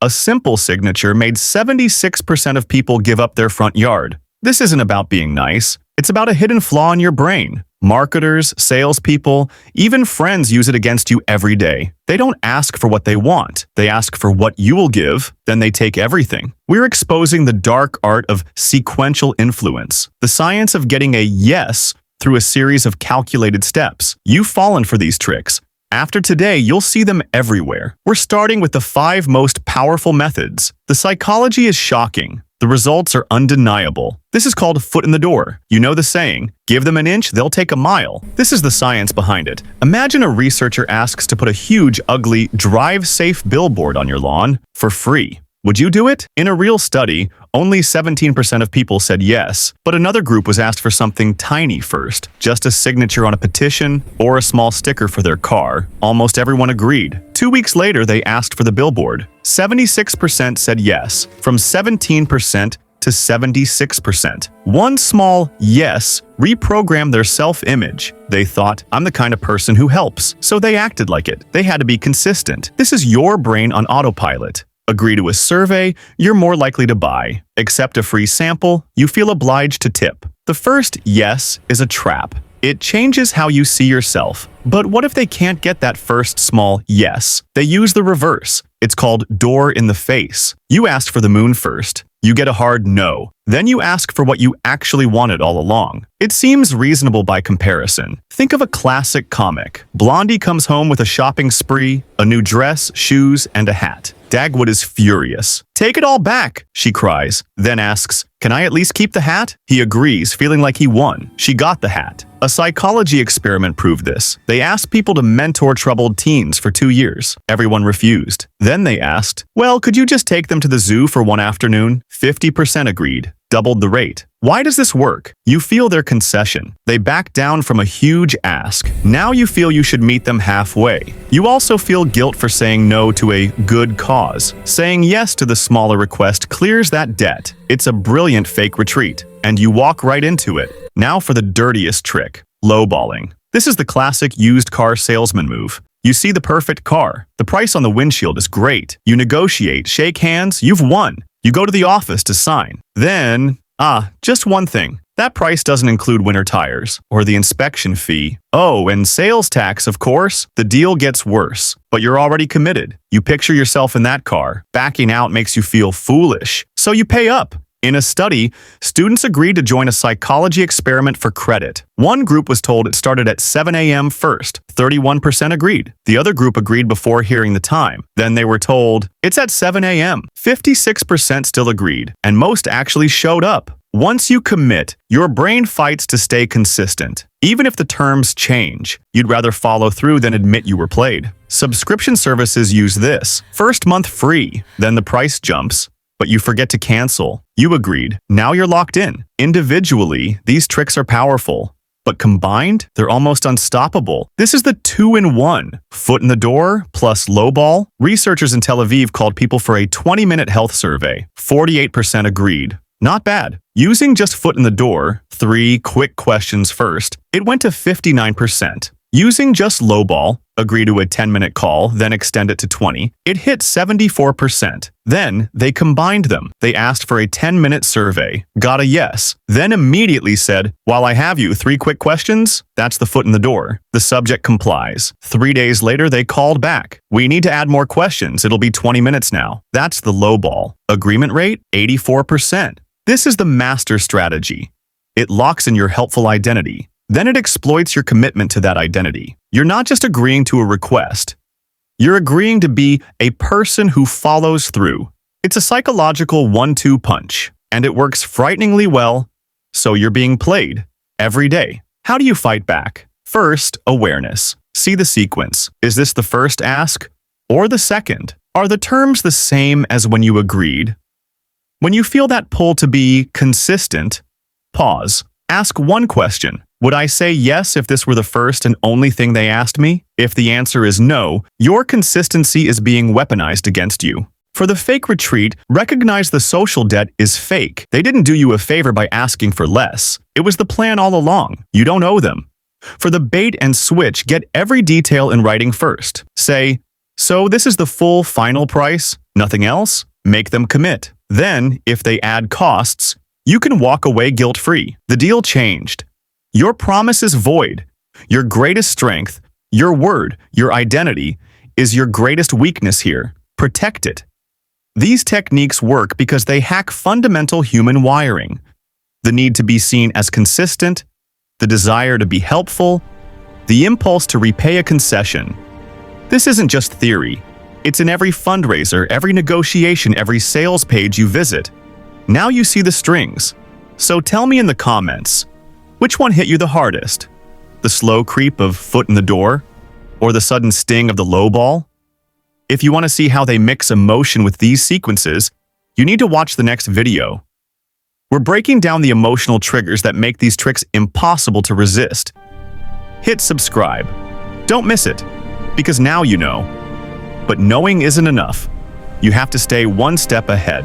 A simple signature made 76% of people give up their front yard. This isn't about being nice. It's about a hidden flaw in your brain. Marketers, salespeople, even friends use it against you every day. They don't ask for what they want. They ask for what you will give, then they take everything. We're exposing the dark art of sequential influence, the science of getting a yes through a series of calculated steps. You've fallen for these tricks. After today, you'll see them everywhere. We're starting with the 5 most powerful methods. The psychology is shocking. The results are undeniable. This is called foot in the door. You know the saying, give them an inch, they'll take a mile. This is the science behind it. Imagine a researcher asks to put a huge, ugly, drive-safe billboard on your lawn for free. Would you do it? In a real study, only 17% of people said yes, but another group was asked for something tiny first, just a signature on a petition or a small sticker for their car. Almost everyone agreed. 2 weeks later, they asked for the billboard. 76% said yes, from 17% to 76%. One small yes reprogrammed their self-image. They thought, I'm the kind of person who helps, so they acted like it. They had to be consistent. This is your brain on autopilot. Agree to a survey, you're more likely to buy. Accept a free sample, you feel obliged to tip. The first yes is a trap. It changes how you see yourself. But what if they can't get that first small yes? They use the reverse. It's called door in the face. You asked for the moon first. You get a hard no. Then you ask for what you actually wanted all along. It seems reasonable by comparison. Think of a classic comic. Blondie comes home with a shopping spree, a new dress, shoes, and a hat. Dagwood is furious. Take it all back, she cries, then asks, can I at least keep the hat? He agrees, feeling like he won. She got the hat. A psychology experiment proved this. They asked people to mentor troubled teens for 2 years. Everyone refused. Then they asked, well, could you just take them to the zoo for one afternoon? 50% agreed. Doubled the rate. Why does this work? You feel their concession. They back down from a huge ask. Now you feel you should meet them halfway. You also feel guilt for saying no to a good cause. Saying yes to the smaller request clears that debt. It's a brilliant fake retreat, and you walk right into it. Now for the dirtiest trick, lowballing. This is the classic used car salesman move. You see the perfect car. The price on the windshield is great. You negotiate, shake hands, you've won. You go to the office to sign. Then, just one thing. That price doesn't include winter tires or the inspection fee. Oh, and sales tax, of course. The deal gets worse, but you're already committed. You picture yourself in that car. Backing out makes you feel foolish, so you pay up. In a study, students agreed to join a psychology experiment for credit. One group was told it started at 7 a.m. first. 31% agreed. The other group agreed before hearing the time. Then they were told, it's at 7 a.m. 56% still agreed, and most actually showed up. Once you commit, your brain fights to stay consistent. Even if the terms change, you'd rather follow through than admit you were played. Subscription services use this. First month free, then the price jumps. But you forget to cancel. You agreed. Now you're locked in. Individually, these tricks are powerful. But combined, they're almost unstoppable. This is the 2-in-1. Foot in the door plus lowball. Researchers in Tel Aviv called people for a 20-minute health survey. 48% agreed. Not bad. Using just foot in the door, 3 quick questions first, it went to 59%. Using just lowball, agree to a 10-minute call, then extend it to 20, it hit 74%. Then, they combined them. They asked for a 10-minute survey, got a yes, then immediately said, while I have you, 3 quick questions? That's the foot in the door. The subject complies. 3 days later, they called back. We need to add more questions. It'll be 20 minutes now. That's the lowball. Agreement rate, 84%. This is the master strategy. It locks in your helpful identity. Then it exploits your commitment to that identity. You're not just agreeing to a request. You're agreeing to be a person who follows through. It's a psychological 1-2 punch, and it works frighteningly well, so you're being played every day. How do you fight back? First, awareness. See the sequence. Is this the first ask or the second? Are the terms the same as when you agreed? When you feel that pull to be consistent, pause. Ask one question. Would I say yes if this were the first and only thing they asked me? If the answer is no, your consistency is being weaponized against you. For the fake retreat, recognize the social debt is fake. They didn't do you a favor by asking for less. It was the plan all along. You don't owe them. For the bait and switch, get every detail in writing first. Say, So this is the full final price? Nothing else? Make them commit. Then, if they add costs, you can walk away guilt-free. The deal changed. Your promise is void. Your greatest strength, your word, your identity, is your greatest weakness here. Protect it. These techniques work because they hack fundamental human wiring. The need to be seen as consistent, the desire to be helpful, the impulse to repay a concession. This isn't just theory. It's in every fundraiser, every negotiation, every sales page you visit. Now you see the strings. So tell me in the comments, which one hit you the hardest? The slow creep of foot in the door? Or the sudden sting of the low ball? If you want to see how they mix emotion with these sequences, you need to watch the next video. We're breaking down the emotional triggers that make these tricks impossible to resist. Hit subscribe. Don't miss it, because now you know. But knowing isn't enough. You have to stay one step ahead.